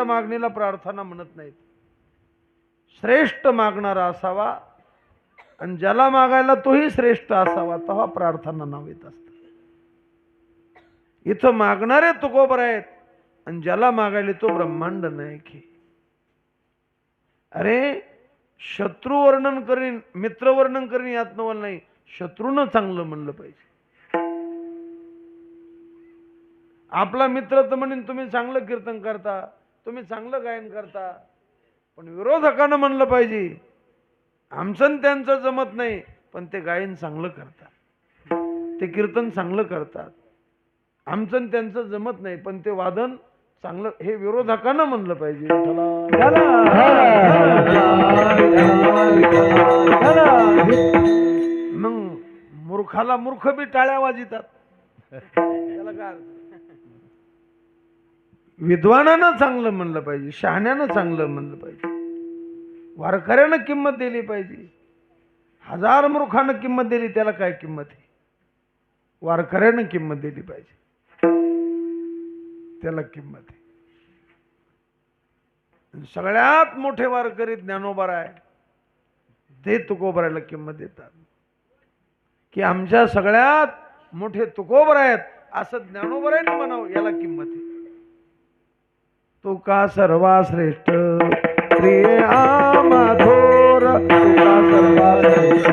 मागणीला प्रार्थना म्हणत नाहीत. श्रेष्ठ मागणारा असावा आणि ज्याला मागायला तोही श्रेष्ठ असावा, तेव्हा प्रार्थना नाव येत असतं. इथं मागणारे तुकोबर आहेत आणि ज्याला मागायले तो ब्रह्मांड नायक आहे. अरे शत्रू वर्णन करीन, मित्र वर्णन करीन यात नवल नाही, शत्रूनं चांगलं म्हणलं पाहिजे. आपला मित्र तर म्हणेन तुम्ही चांगलं कीर्तन करता, तुम्ही चांगलं गायन करता, पण विरोधकानं म्हणलं पाहिजे आमचं त्यांचं जमत नाही, पण ते गायन चांगलं करतात, ते कीर्तन चांगलं करतात. आमचं त्यांचं जमत नाही, पण ते वादन चांगलं, हे विरोधकानं म्हणलं पाहिजे. मग मूर्खाला मूर्ख बी टाळ्या वाजितात. त्याला काय अर्थ? विद्वानानं चांगलं म्हणलं पाहिजे, शहाण्यानं चांगलं म्हणलं पाहिजे, वारकऱ्यानं किंमत दिली पाहिजे. 1000 मूर्खानं किंमत दिली, त्याला काय किंमत आहे? वारकऱ्यानं किंमत दिली पाहिजे, त्याला किंमत आहे. सगळ्यात मोठे वारकरी ज्ञानोबा आहे, ते तुकोबरायला किंमत देतात की आमच्या सगळ्यात मोठे तुकोबर आहेत असं ज्ञानोबरायने म्हणावं, याला किंमत आहे. तुका सर्वा श्रेष्ठ प्रिय आमाधोर, तुका सर्वा श्रेष्ठ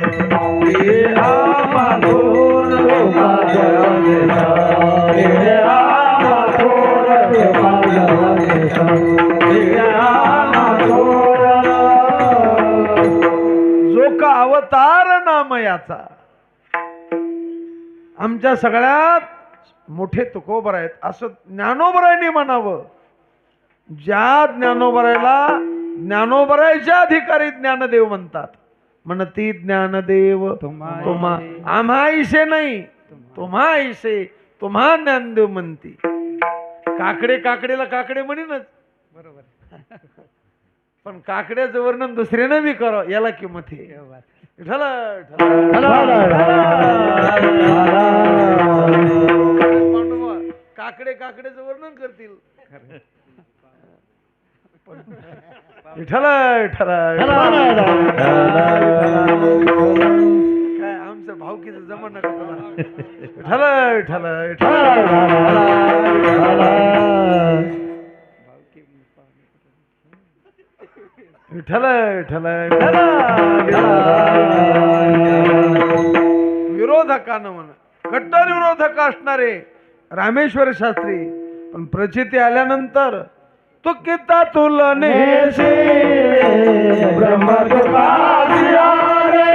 प्रिय आमाधोर, तुका सर्वा श्रेष्ठ प्रिय आमाधोर, तुका सर्वा श्रेष्ठ प्रिय आमाधोर. जो का अवतार नाम याचा, आमच्या सगळ्यात मोठे तुकोबर आहेत असं ज्ञानोबरायांनी म्हणावं. ज्या ज्ञानोबरायला ज्ञानोबरायच्या अधिकारी ज्ञानदेव म्हणतात. म्हणती ज्ञानदेव तुम्हा आम्हा ऐसे नाही, तुम्हा ऐसे, तुम्हा ज्ञानदेव म्हणती. काकडे काकडेला काकडे म्हणीनच बरोबर, पण काकड्याचं वर्णन दुसऱ्यानं बी करावं, याला किंमत आहे. काकडे काकड्याचं वर्णन करतील, विठ्ठल विठ्ठल काय आमचं भावकीचं जमन नका तुला. विठ्ठल विठ्ठल विठ्ठल विठ्ठल विरोधकानं म्हण, कट्टर विरोधक असणारे रामेश्वर शास्त्री, पण प्रचिती आल्यानंतर तो किता तुलनेशी ब्रह्म तुकासिया रे,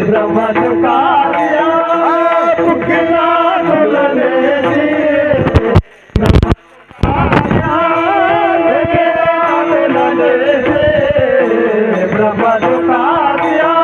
ब्रह्म तुकासिया तू किता तुलनेशी ब्रह्म तुकासिया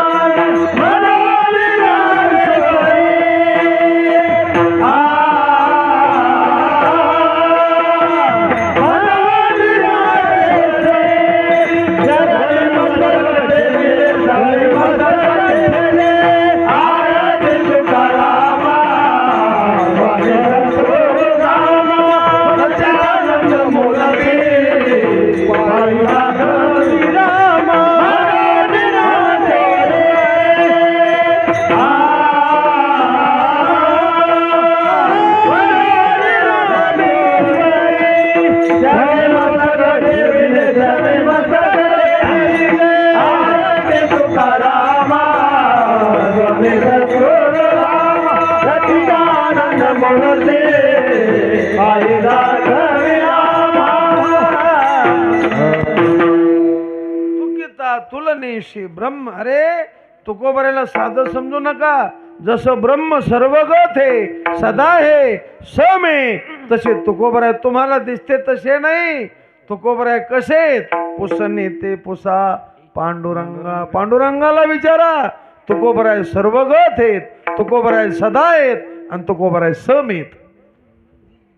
तुलनेशी ब्रह्म. अरे तुकोबरायला साधं समजू नका. जसं ब्रह्म सर्वगत आहे, सदा आहे, सम आहे, तसे तुकोबराय तुम्हाला दिसते तसे नाही. तुकोबराय कसे? पुसने ते पुसा पांडुरंगा. पांडुरंगाला विचारा. तुकोबराय सर्वगत आहेत, तुकोबराय सदा आहेत आणि तुकोबराय सम आहेत.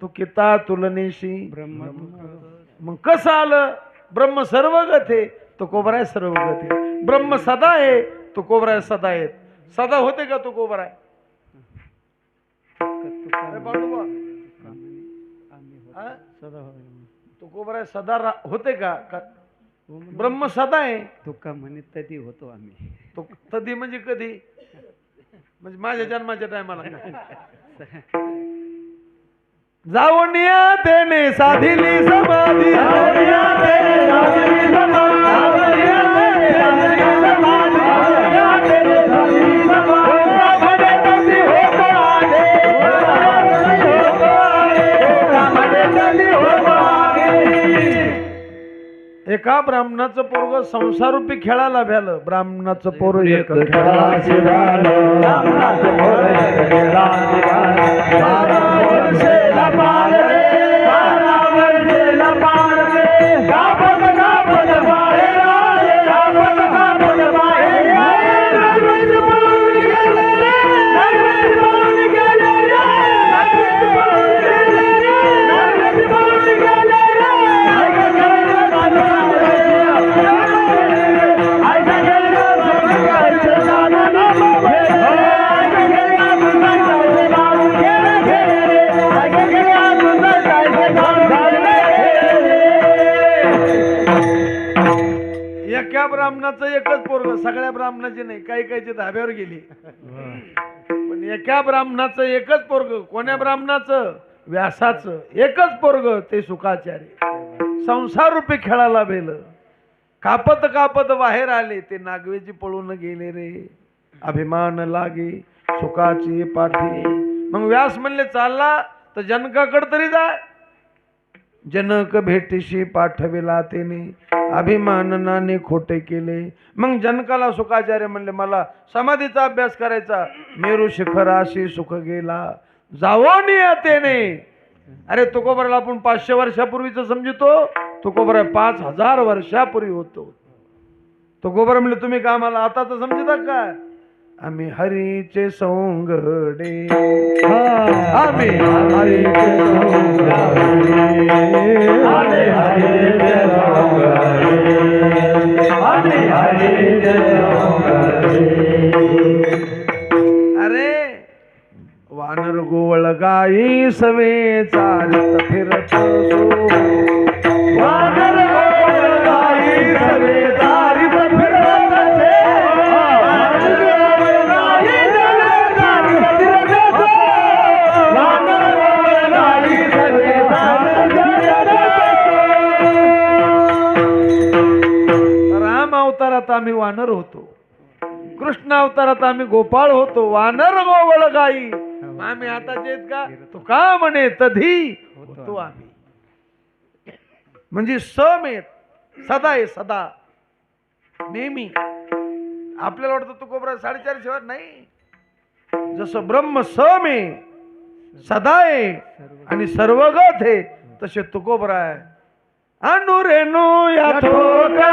तू किता तुलनेशी ब्रह्म. मग कसं आलं? ब्रह्म सर्वगत आहे, तुकोबराय सर्वगत आहे. ब्रह्म सदा आहे, तुकोबराय सदा आहेत. सदा होते का तुकोबराय? सदा तुकोबराय सदा होते का ब्रह्म सदा आहे. तुका म्हणे तदी होतो आम्ही. तो कधी म्हणजे कधी, म्हणजे माझ्या जन्माच्या टायमाला जाऊनिया त्याने साधिली समाधी, एका ब्राह्मणाचं पोरग संसारूपी खेळायला भ्यालं. ब्राह्मणाचं पोर एक एका ब्राह्मणाचं एकच पोरग, सगळ्या ब्राह्मणाचे नाही, काही काहीचे धाब्यावर गेली, पण एका ब्राह्मणाचं एकच पोरग. कोण्या ब्राह्मणाचं? व्यासाचं एकच पोरग, ते शुकाचार्य. संसार रूपी खेळायला बेलं, कापत कापत बाहेर आले, ते नागवेची पळून गेले रे. अभिमान लागे सुखाची पाठी. मग व्यास म्हणले चालला तर जनकाकडे तरी जाय. जनक भेटीशी पाठविला तेने, अभिमानाने खोटे केले. मग जनकाला शुकाचार्य म्हणले मला समाधीचा अभ्यास करायचा. मेरू शिखराशी सुख गेला जावोनी तेने. अरे तुकोबराला आपण 500 वर्षापूर्वीच समजतो, तुकोबरा 5000 वर्षापूर्वी होतो. तुकोबरा म्हणले तुम्ही का मला आताच समजता काय? आम्ही हरीचे सोंगडे, आम्ही हरीचे सोंगडे, आम्ही हरीचे सोंगडे, आम्ही हरीचे सोंगडे. अरे वानर गोवळ गाई सवे चालत फिरत सो, वानर गोवळ गाई सवे चालत फिरत से, अवतारात आम्ही वानर होतो, कृष्ण अवतारात आम्ही गोपाळ होतो. वानर गोवळ गाई आम्ही आता जेत का तुका म्हणे तधी होतो आम्ही. म्हणजे समेत सदा आहे, सदा नेहमी. आपल्याला वाटतं तुकोबरा 450 वर नाही. जसं ब्रह्म समे सदा आहे आणि सर्वगत आहे, तसे तुकोबरा आहे. अनुरेनो या ठोकळा,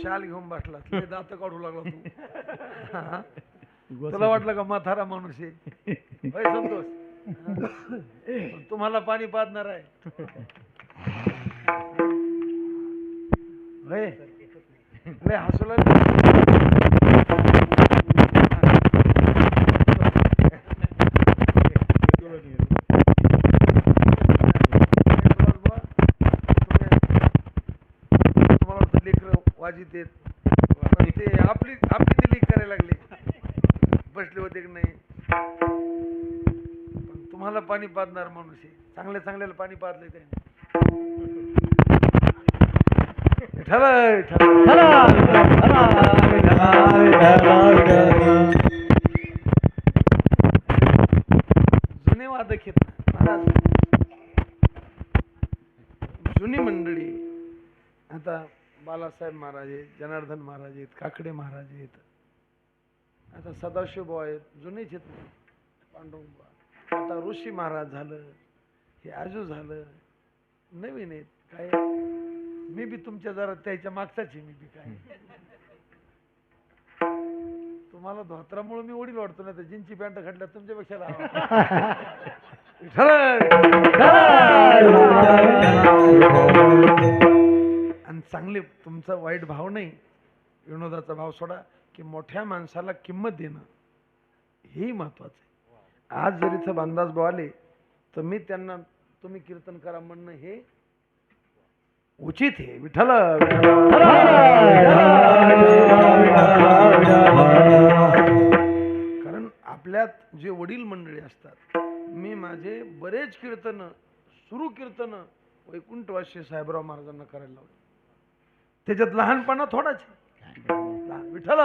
शाल घेऊन बसला, दात काढू लागला तू. तुला वाटलं का म्हातारा माणूस आहे? संतोष तुम्हाला पाणी पाजणार आहे. हसू वाजी ते आपली ते लीक करायला लागले, बसले होते की नाही. पण तुम्हाला पाणी पाजणार माणूस आहे, चांगल्या चांगल्याला पाणी पाजले त्याने. जुने वादक आहेत ना, महाराज जुनी मंडळी, आता बालासाहेब महाराज आहेत, जनार्दन महाराज आहेत, काकडे महाराज आहेत, आता सदाशिव आहेत, जुनेच आहेत पांडुरंग, आता ऋषी महाराज झालं, हे आजू झालं, नवीन आहेत काय. मी बी तुमच्या जरा त्याच्या मागचाच आहे. मी बी काय तुम्हाला धोत्रामुळे मी वडील वाटतो ना, तर जीनची पॅन्ट घातल्या तुमच्यापेक्षा आणि चांगले तुमचा वाईट भाव नाही, विनोदाचा भाव सोडा, की मोठ्या माणसाला किंमत देणं हे महत्वाचं आहे. आज जर इथं बांधाज भाऊ आले तर मी त्यांना तुम्ही कीर्तन करा म्हणणं हे उचित आहे. विठ्ठल कारण आपल्यात जे वडील मंडळी असतात, मी माझे बरेच कीर्तन सुरू कीर्तन वैकुंठवासी साहेबराव महाराजांना करायला लावले. त्याच्यात लहानपणा थोडाच आहे. विठ्ठल